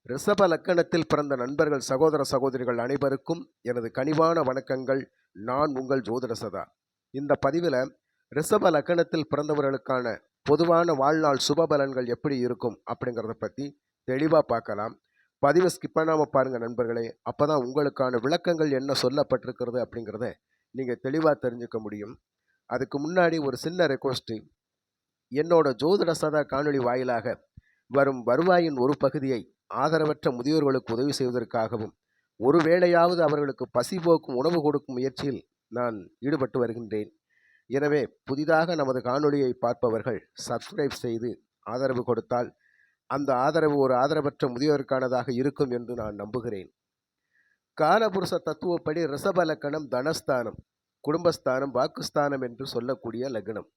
ரிஷப லக்கணத்தில் பிறந்த நண்பர்கள் சகோதர சகோதரிகள் அனைவருக்கும் எனது கனிவான வணக்கங்கள். நான் உங்கள் ஜோதிட சதா. இந்த பதிவில் ரிஷப லக்கணத்தில் பிறந்தவர்களுக்கான பொதுவான வாழ்நாள் சுபபலன்கள் எப்படி இருக்கும் அப்படிங்கிறத பற்றி தெளிவாக பார்க்கலாம். பதிவை ஸ்கிப் பண்ணாமல் பாருங்கள் நண்பர்களே. அப்போ தான் உங்களுக்கான விளக்கங்கள் என்ன சொல்லப்பட்டிருக்கிறது அப்படிங்கிறத நீங்கள் தெளிவாக தெரிஞ்சுக்க முடியும். அதுக்கு முன்னாடி ஒரு சின்ன ரெக்வஸ்ட்டு. என்னோட ஜோதிட சதா காணொளி வாயிலாக வரும் வருவாயின் ஒரு பகுதியை ஆதரவற்ற முதியோர்களுக்கு உதவி செய்வதற்காகவும் ஒருவேளையாவது அவர்களுக்கு பசி போக்கும் உணவு கொடுக்கும் முயற்சியில் நான் ஈடுபட்டு வருகின்றேன். எனவே புதிதாக நமது காணொளியை பார்ப்பவர்கள் சப்ஸ்கிரைப் செய்து ஆதரவு கொடுத்தால் அந்த ஆதரவு ஒரு ஆதரவற்ற முதியோருக்கானதாக இருக்கும் என்று நான் நம்புகிறேன். காலபுருஷ தத்துவப்படி ரிஷப லக்கணம் தனஸ்தானம், குடும்பஸ்தானம், வாக்குஸ்தானம் என்று சொல்லக்கூடிய லக்னம்.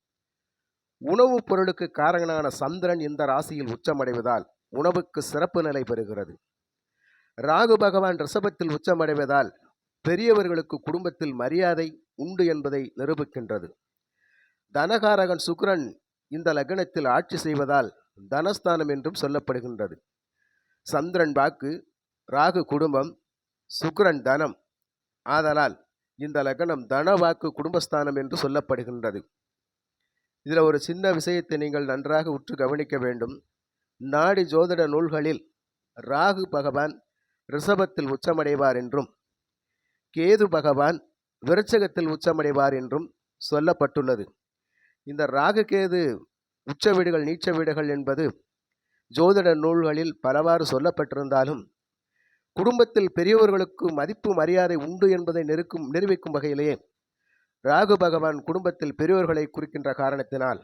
உணவுப் பொருளுக்கு காரணனான சந்திரன் இந்த ராசியில் உச்சமடைவதால் உணவுக்கு சிறப்பு நிலை பெறுகிறது. ராகு பகவான் ரிஷபத்தில் உச்சமடைவதால் பெரியவர்களுக்கு குடும்பத்தில் மரியாதை உண்டு என்பதை நிரூபிக்கின்றது. தனகாரகன் சுக்கிரன் இந்த லக்னத்தில் ஆட்சி செய்வதால் தனஸ்தானம் என்றும் சொல்லப்படுகின்றது. சந்திரன் வாக்கு, ராகு குடும்பம், சுக்கிரன் தனம். ஆதலால் இந்த லக்னம் தன வாக்கு குடும்பஸ்தானம் என்று சொல்லப்படுகின்றது. இதில் ஒரு சின்ன விஷயத்தை நீங்கள் நன்றாக உற்று கவனிக்க வேண்டும். நாடி ஜோதிட நூல்களில் ராகு பகவான் ரிஷபத்தில் உச்சமடைவார் என்றும் கேது பகவான் விருச்சகத்தில் உச்சமடைவார் என்றும் சொல்லப்பட்டுள்ளது. இந்த ராகு கேது உச்ச வீடுகள் நீச்ச வீடுகள் என்பது ஜோதிட நூல்களில் பலவாறு சொல்லப்பட்டிருந்தாலும் குடும்பத்தில் பெரியவர்களுக்கு மதிப்பு மரியாதை உண்டு என்பதை நிரூபிக்கும் வகையிலேயே ராகு பகவான் குடும்பத்தில் பெரியோர்களை குறிக்கின்ற காரணத்தினால்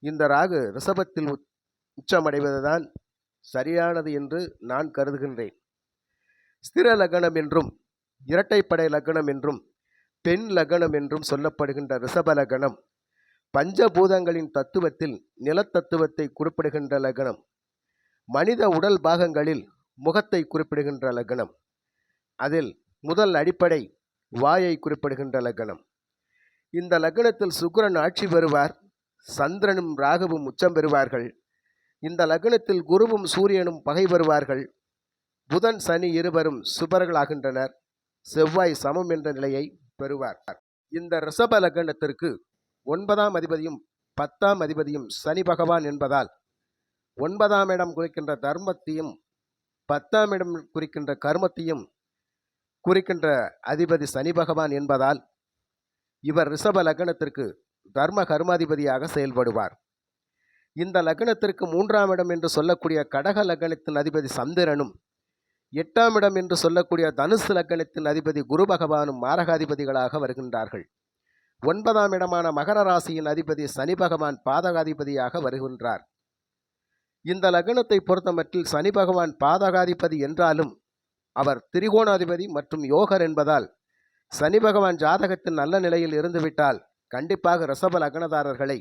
இந்த ராகு ரிஷபத்தில் உச்சமடைவதுதான் சரியானது என்று நான் கருதுகின்றேன். ஸ்திர லக்னம் என்றும் இரட்டைப்படை லக்னம் என்றும் பெண் லக்னம் என்றும் சொல்லப்படுகின்ற ரிஷப லக்னம் பஞ்சபூதங்களின் தத்துவத்தில் நிலத்தத்துவத்தை குறிப்பிடுகின்ற லக்னம். மனித உடல் பாகங்களில் முகத்தை குறிப்பிடுகின்ற லக்னம். அதில் முதல் அடிப்படை வாயை குறிப்பிடுகின்ற லக்னம். இந்த லக்னத்தில் சுக்கிரன் ஆட்சி பெறுவார். சந்திரனும் ராகுவும் உச்சம் பெறுவார்கள். இந்த லக்னத்தில் குருவும் சூரியனும் பகை பெறுவார்கள். புதன் சனி இருவரும் சுபர்களாகின்றனர். செவ்வாய் சமம் என்ற நிலையை பெறுவார். இந்த ரிஷப லக்னத்திற்கு 9ஆம் அதிபதியும் 10ஆம் அதிபதியும் சனி பகவான் என்பதால் 9ஆம் இடம் குறிக்கின்ற தர்மத்தையும் 10ஆம் இடம் குறிக்கின்ற கர்மத்தையும் குறிக்கின்ற அதிபதி சனி பகவான் என்பதால் இவர் ரிஷப லக்னத்திற்கு தர்ம கர்மாதிபதியாக செயல்படுவார். இந்த லக்னத்திற்கு 3ஆம் இடம் என்று சொல்லக்கூடிய கடக லக்னத்தின் அதிபதி சந்திரனும் 8ஆம் இடம் என்று சொல்லக்கூடிய தனுசு லக்னத்தின் அதிபதி குரு பகவானும் மாரகாதிபதிகளாக வருகின்றார்கள். 9ஆம் இடமான மகர ராசியின் அதிபதி சனி பகவான் பாதகாதிபதியாக வருகின்றார். இந்த லக்னத்தை பொறுத்தமட்டில் சனி பகவான் பாதகாதிபதி என்றாலும் அவர் திரிகோணாதிபதி மற்றும் யோகர் என்பதால் சனி பகவான் ஜாதகத்தில் நல்ல நிலையில் இருந்துவிட்டால் கண்டிப்பாக ரிஷப லக்னதாரர்களை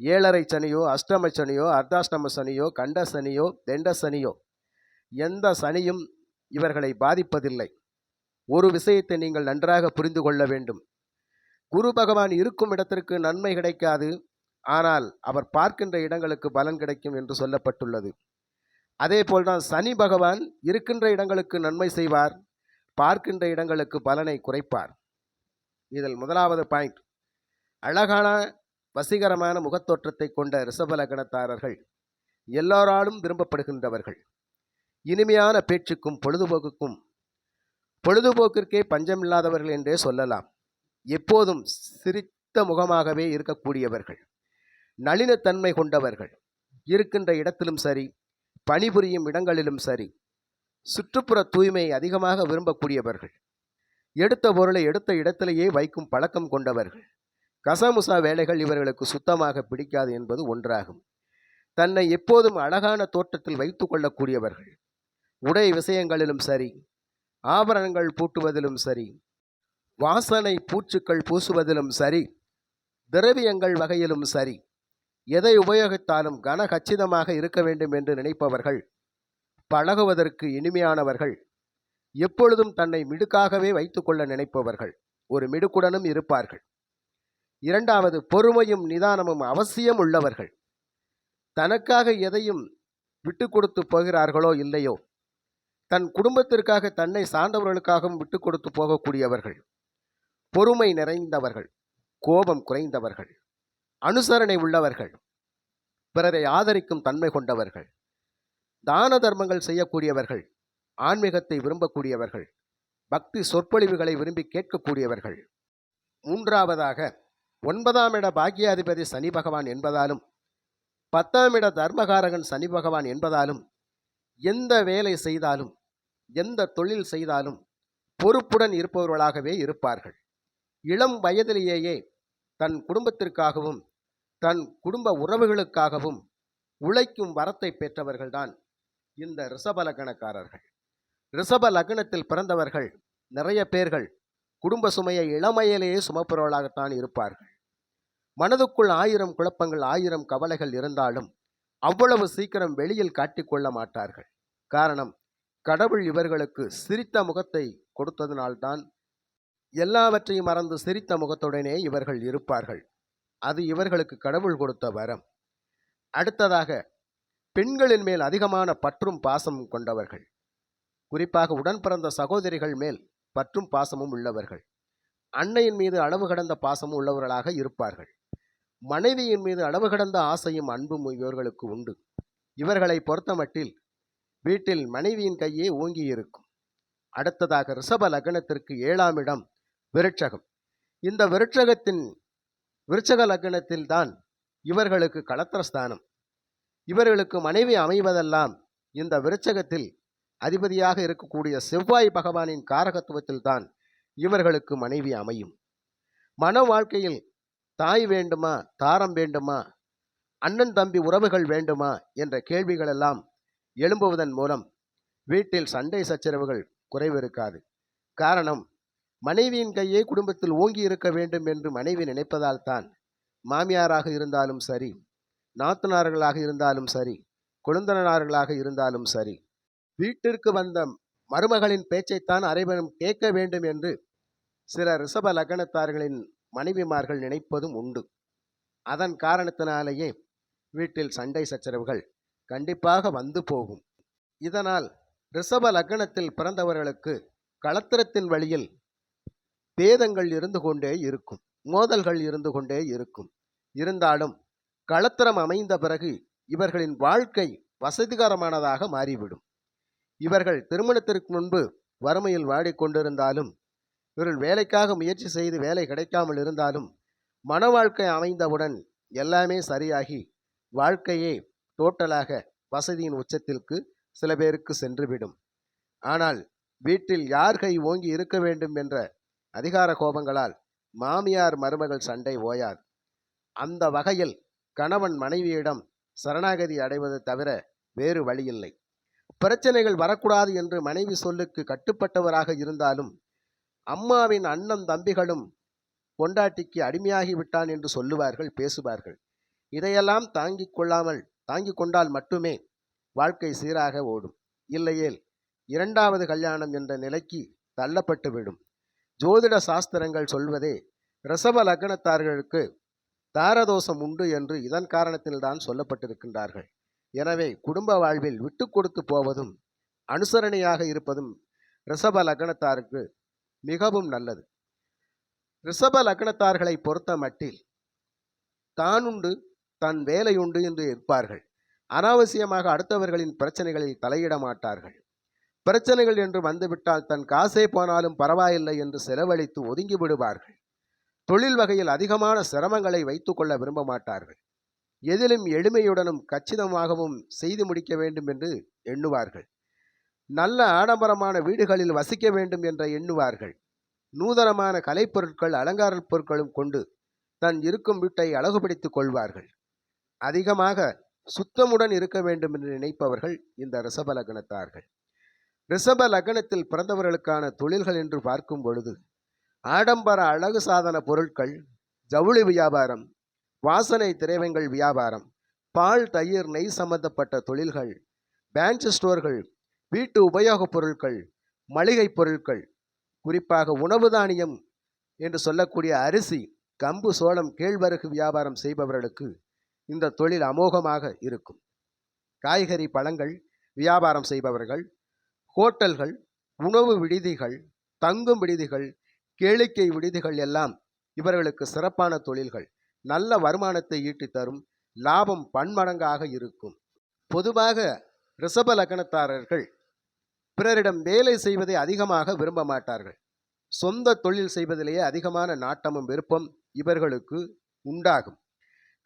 7.5 சனியோ, அஷ்டம சனியோ, அர்த்தாஷ்டம சனியோ, கண்ட சனியோ, தெண்ட சனியோ எந்த சனியும் இவர்களை பாதிப்பதில்லை. ஒரு விஷயத்தை நீங்கள் நன்றாக புரிந்து கொள்ள வேண்டும். குரு பகவான் இருக்கும் இடத்திற்கு நன்மை கிடைக்காது, ஆனால் அவர் பார்க்கின்ற இடங்களுக்கு பலன் கிடைக்கும் என்று சொல்லப்பட்டுள்ளது. அதே போல்தான் சனி பகவான் இருக்கின்ற இடங்களுக்கு நன்மை செய்வார், பார்க்கின்ற இடங்களுக்கு பலனை குறைப்பார். இதில் முதலாவது பாயிண்ட், அழகான வசீகரமான முகத்தோற்றத்தை கொண்ட ரிஷப லக்னத்தாரர்கள் எல்லோராலும் விரும்பப்படுகின்றவர்கள். இனிமையான பேச்சுக்கும் பொழுதுபோக்கிற்கே பஞ்சமில்லாதவர்கள் என்றே சொல்லலாம். எப்போதும் சிரித்த முகமாகவே இருக்கக்கூடியவர்கள், நளினத்தன்மை கொண்டவர்கள். இருக்கின்ற இடத்திலும் சரி, பணிபுரியும் இடங்களிலும் சரி, சுற்றுப்புற தூய்மை அதிகமாக விரும்பக்கூடியவர்கள். எடுத்த பொருளை எடுத்த இடத்திலேயே வைக்கும் பழக்கம் கொண்டவர்கள். கசமுசா வேலைகள் இவர்களுக்கு சுத்தமாக பிடிக்காது என்பது ஒன்றாகும். தன்னை எப்போதும் அழகான தோற்றத்தில் வைத்து கொள்ளக்கூடியவர்கள். உடை விஷயங்களிலும் சரி, ஆபரணங்கள் பூட்டுவதிலும் சரி, வாசனை பூச்சுக்கள் பூசுவதிலும் சரி, திரவியங்கள் வகையிலும் சரி, எதை உபயோகித்தாலும் கனகச்சிதமாக இருக்க வேண்டும் என்று நினைப்பவர்கள். பழகுவதற்கு இனிமையானவர்கள். எப்பொழுதும் தன்னை மிடுக்காகவே வைத்துக்கொள்ள நினைப்பவர்கள். ஒரு மிடுக்குடனும் இருப்பார்கள். 2வது, பொறுமையும் நிதானமும் அவசியம் உள்ளவர்கள். தனக்காக எதையும் விட்டு கொடுத்து போகிறார்களோ இல்லையோ, தன் குடும்பத்திற்காக தன்னை சார்ந்தவர்களுக்காகவும் விட்டு கொடுத்து போகக்கூடியவர்கள், பொறுமை நிறைந்தவர்கள், கோபம் குறைந்தவர்கள், அனுசரணை உள்ளவர்கள், பிறரை ஆதரிக்கும் தன்மை கொண்டவர்கள், தான தர்மங்கள் செய்யக்கூடியவர்கள், ஆன்மீகத்தை விரும்பக்கூடியவர்கள், பக்தி சொற்பொழிவுகளை விரும்பி கேட்கக்கூடியவர்கள். மூன்றாவதாக 9ஆம் இட பாக்கியாதிபதி சனி பகவான் என்பதாலும் 10ஆம் இட தர்மகாரகன் சனி பகவான் என்பதாலும் எந்த வேலை செய்தாலும் எந்த தொழில் செய்தாலும் பொறுப்புடன் இருப்பவர்களாகவே இருப்பார்கள். இளம் வயதிலேயே தன் குடும்பத்திற்காகவும் தன் குடும்ப உறவுகளுக்காகவும் உழைக்கும் வரத்தை பெற்றவர்கள்தான் இந்த ரிஷப லக்னக்காரர்கள். ரிஷப லக்னத்தில் பிறந்தவர்கள் நிறைய பேர்கள் குடும்ப சுமையை இளமையிலேயே சுமப்பவர்களாகத்தான் இருப்பார்கள். மனதுக்குள் 1000 குழப்பங்கள் 1000 கவலைகள் இருந்தாலும் அவ்வளவு சீக்கிரம் வெளியில் காட்டிக்கொள்ள மாட்டார்கள். காரணம், கடவுள் இவர்களுக்கு சிரித்த முகத்தை கொடுத்ததினால்தான் எல்லாவற்றையும் மறந்து சிரித்த முகத்துடனே இவர்கள் இருப்பார்கள். அது இவர்களுக்கு கடவுள் கொடுத்த வரம். அடுத்ததாக, பெண்களின் மேல் அதிகமான பற்றும் பாசமும் கொண்டவர்கள். குறிப்பாக உடன் பிறந்த சகோதரிகள் மேல் பற்றும் பாசமும் உள்ளவர்கள். அன்னையின் மீது அளவு கடந்த பாசமும் உள்ளவர்களாக இருப்பார்கள். மனைவியின் மீது அளவு கடந்த ஆசையும் அன்பும் இவர்களுக்கு உண்டு. இவர்களை பொறுத்தமட்டில் வீட்டில் மனைவியின் கையே ஓங்கி இருக்கும். அடுத்ததாக, ரிஷப லக்னத்திற்கு 7ஆம் இடம் விருட்சகம். இந்த விருட்சக லக்னத்தில் தான் இவர்களுக்கு களத்திரஸ்தானம். இவர்களுக்கு மனைவி அமைவதெல்லாம் இந்த விருட்சகத்தில் அதிபதியாக இருக்கக்கூடிய செவ்வாய் பகவானின் காரகத்துவத்தில் தான் இவர்களுக்கு மனைவி அமையும். மன வாழ்க்கையில் தாய் வேண்டுமா, தாரம் வேண்டுமா, அண்ணன் தம்பி உறவுகள் வேண்டுமா என்ற கேள்விகளெல்லாம் எழும்புவதன் மூலம் வீட்டில் சண்டை சச்சரவுகள் குறைவிருக்காது. காரணம், மனைவியின் கையே குடும்பத்தில் ஓங்கி இருக்க வேண்டும் என்று மனைவி நினைப்பதால் தான் மாமியாராக இருந்தாலும் சரி, நாத்தனார்களாக இருந்தாலும் சரி, கொழுந்தனார்களாக இருந்தாலும் சரி, வீட்டிற்கு வந்த மருமகளின் பேச்சைத்தான் அனைவரும் கேட்க வேண்டும் என்று சில ரிஷப லக்னத்தார்களின் மனைவிமார்கள் நினைப்பதும் உண்டு. அதன் காரணத்தினாலேயே வீட்டில் சண்டை சச்சரவுகள் கண்டிப்பாக வந்து போகும். இதனால் ரிஷப லக்னத்தில் பிறந்தவர்களுக்கு களத்திரத்தின் வழியில் பேதங்கள் இருந்து கொண்டே இருக்கும், மோதல்கள் இருந்து கொண்டே இருக்கும். இருந்தாலும் களத்திரம் அமைந்த பிறகு இவர்களின் வாழ்க்கை வசதிகரமானதாக மாறிவிடும். இவர்கள் திருமணத்திற்கு முன்பு வறுமையில் வாடிக்கொண்டிருந்தாலும், இவர்கள் வேலைக்காக முயற்சி செய்து வேலை கிடைக்காமல் இருந்தாலும், மன வாழ்க்கை அமைந்தவுடன் எல்லாமே சரியாகி வாழ்க்கையே டோட்டலாக வசதியின் உச்சத்திற்கு சில பேருக்கு சென்றுவிடும். ஆனால் வீட்டில் யார் கை ஓங்கி இருக்க வேண்டும் என்ற அதிகார கோபங்களால் மாமியார் மருமகள் சண்டை ஓயாது. அந்த வகையில் கணவன் மனைவியிடம் சரணாகதி அடைவது தவிர வேறு வழியில்லை. பிரச்சனைகள் வரக்கூடாது என்று மனைவி சொல்லுக்கு கட்டுப்பட்டவராக இருந்தாலும், அம்மாவின் அண்ணன் தம்பிகளும் பொண்டாட்டிக்கு அடிமையாகி விட்டான் என்று சொல்லுவார்கள், பேசுவார்கள். இதையெல்லாம் தாங்கிக் கொண்டால் மட்டுமே வாழ்க்கை சீராக ஓடும். இல்லையேல் 2வது கல்யாணம் என்ற நிலைக்கு தள்ளப்பட்டு விடும். ஜோதிட சாஸ்திரங்கள் சொல்வதே ரிஷப லக்னத்தார்களுக்கு தாரதோஷம் உண்டு என்று இதன் காரணத்தில்தான் சொல்லப்பட்டிருக்கின்றார்கள். எனவே குடும்ப வாழ்வில் விட்டு கொடுத்து போவதும் அனுசரணையாக இருப்பதும் ரிஷப லக்னத்தாருக்கு மிகவும் நல்லது. ரிஷப லக்னத்தார்களை பொறுத்த மட்டில் தானுண்டு தன் வேலையுண்டு என்று இருப்பார்கள். அனாவசியமாக அடுத்தவர்களின் பிரச்சனைகளில் தலையிட மாட்டார்கள். பிரச்சனைகள் என்று வந்துவிட்டால் தன் காசே போனாலும் பரவாயில்லை என்று செலவழித்து ஒதுங்கி விடுவார்கள். தொழில் வகையில் அதிகமான சிரமங்களை வைத்துக் கொள்ள விரும்ப மாட்டார்கள். எதிலும் எளிமையுடனும் கச்சிதமாகவும் செய்து முடிக்க வேண்டும் என்று எண்ணுவார்கள். நல்ல ஆடம்பரமான வீடுகளில் வசிக்க வேண்டும் என்ற எண்ணுவார்கள். நூதனமான கலைப்பொருட்கள் அலங்கார பொருட்களும் கொண்டு தன் இருக்கும் வீட்டை அழகுபடுத்திக் கொள்வார்கள். அதிகமாக சுத்தமுடன் இருக்க வேண்டும் என்று நினைப்பவர்கள் இந்த ரிஷப லக்னத்தார்கள். ரிஷப லக்னத்தில் பிறந்தவர்களுக்கான தொழில்கள் என்று பார்க்கும் பொழுது ஆடம்பர அழகு சாதன பொருட்கள், ஜவுளி வியாபாரம், வாசனை திரவியங்கள் வியாபாரம், பால் தயிர் நெய் சம்பந்தப்பட்ட தொழில்கள், பேங்க் ஸ்டோர்கள், வீட்டு உபயோகப் பொருட்கள், மளிகை பொருட்கள், குறிப்பாக உணவு தானியம் என்று சொல்லக்கூடிய அரிசி, கம்பு, சோளம், கேழ்வரகு வியாபாரம் செய்பவர்களுக்கு இந்த தொழில் அமோகமாக இருக்கும். காய்கறி பழங்கள் வியாபாரம் செய்பவர்கள், ஹோட்டல்கள், உணவு விடுதிகள், தங்கும் விடுதிகள், கேளிக்கை விடுதிகள் எல்லாம் இவர்களுக்கு சிறப்பான தொழில்கள். நல்ல வருமானத்தை ஈட்டித் தரும். லாபம் பன்மடங்காக இருக்கும். பொதுவாக ரிஷப லக்னத்தாரர்கள் பிறரிடம் வேலை செய்வதை அதிகமாக விரும்ப மாட்டார்கள். சொந்த தொழில் செய்வதிலேயே அதிகமான நாட்டமும் விருப்பம் இவர்களுக்கு உண்டாகும்.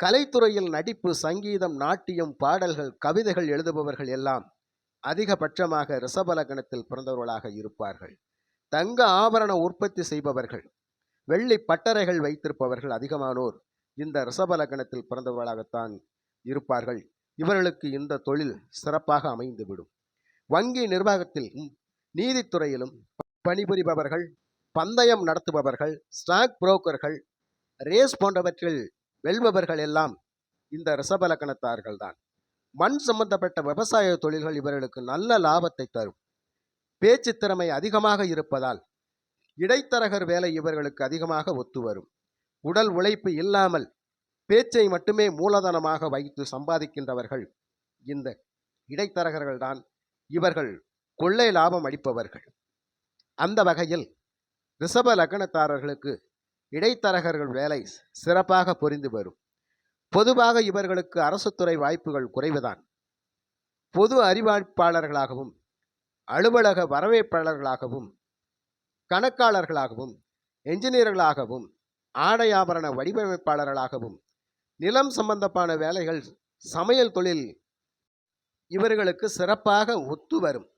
கலைத்துறையில் நடிப்பு, சங்கீதம், நாட்டியம், பாடல்கள், கவிதைகள் எழுதுபவர்கள் எல்லாம் அதிகபட்சமாக ரிஷப லக்னத்தில் பிறந்தவர்களாக இருப்பார்கள். தங்க ஆபரண உற்பத்தி செய்பவர்கள், வெள்ளி பட்டறைகள் வைத்திருப்பவர்கள் அதிகமானோர் இந்த ரிஷப லக்னத்தில் பிறந்தவர்களாகத்தான் இருப்பார்கள். இவர்களுக்கு இந்த தொழில் சிறப்பாக அமைந்துவிடும். வங்கி நிர்வாகத்திலும் நீதித்துறையிலும் பணிபுரிபவர்கள், பந்தயம் நடத்துபவர்கள், ஸ்டாக் புரோக்கர்கள், ரேஸ் போன்றவற்றில் வெல்பவர்கள் எல்லாம் இந்த ரிஷப லக்னத்தார்கள் தான். மண் சம்பந்தப்பட்ட விவசாய தொழில்கள் இவர்களுக்கு நல்ல லாபத்தை தரும். பேச்சு திறமை அதிகமாக இருப்பதால் இடைத்தரகர் வேலை இவர்களுக்கு அதிகமாக ஒத்து வரும். உடல் உழைப்பு இல்லாமல் பேச்சை மட்டுமே மூலதனமாக வைத்து சம்பாதிக்கின்றவர்கள் இந்த இடைத்தரகர்கள் தான். இவர்கள் கொள்ளை லாபம் அடிப்பவர்கள். அந்த வகையில் ரிஷப லக்னத்தாரர்களுக்கு இடைத்தரகர்கள் வேலை சிறப்பாக புரிந்து வரும். பொதுவாக இவர்களுக்கு அரசுத்துறை வாய்ப்புகள் குறைவுதான். பொது அறிவிப்பாளர்களாகவும், அலுவலக வரவேற்பாளர்களாகவும், கணக்காளர்களாகவும், என்ஜினியர்களாகவும், ஆடை ஆபரண வடிவமைப்பாளர்களாகவும், நிலம் சம்பந்தமான வேலைகள், சமையல் தொழில் இவர்களுக்கு சிறப்பாக ஒத்து வரும்.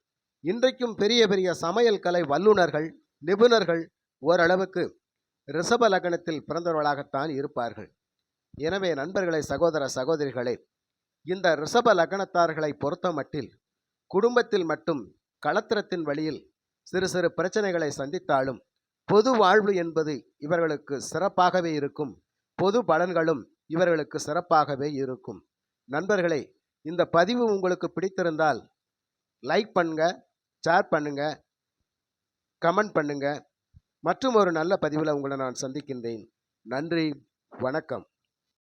இன்றைக்கும் பெரிய பெரிய சமையல் கலை வல்லுநர்கள், நிபுணர்கள் ஓரளவுக்கு ரிஷப லக்னத்தில் பிறந்தவர்களாகத்தான் இருப்பார்கள். எனவே நண்பர்களே, சகோதர சகோதரிகளே, இந்த ரிஷப லக்னத்தார்களை பொறுத்த மட்டில் குடும்பத்தில் மட்டும் களத்திரத்தின் வழியில் சிறு சிறு பிரச்சனைகளை சந்தித்தாலும் பொது வாழ்வு என்பது இவர்களுக்கு சிறப்பாகவே இருக்கும். பொது பலன்களும் இவர்களுக்கு சிறப்பாகவே இருக்கும். நண்பர்களே, இந்த பதிவு உங்களுக்கு பிடித்திருந்தால் லைக் பண்ணுங்க, ஷேர் பண்ணுங்க, கமெண்ட் பண்ணுங்க. மற்றும் ஒரு நல்ல பதிவில் உங்களை நான் சந்திக்கின்றேன். நன்றி, வணக்கம்.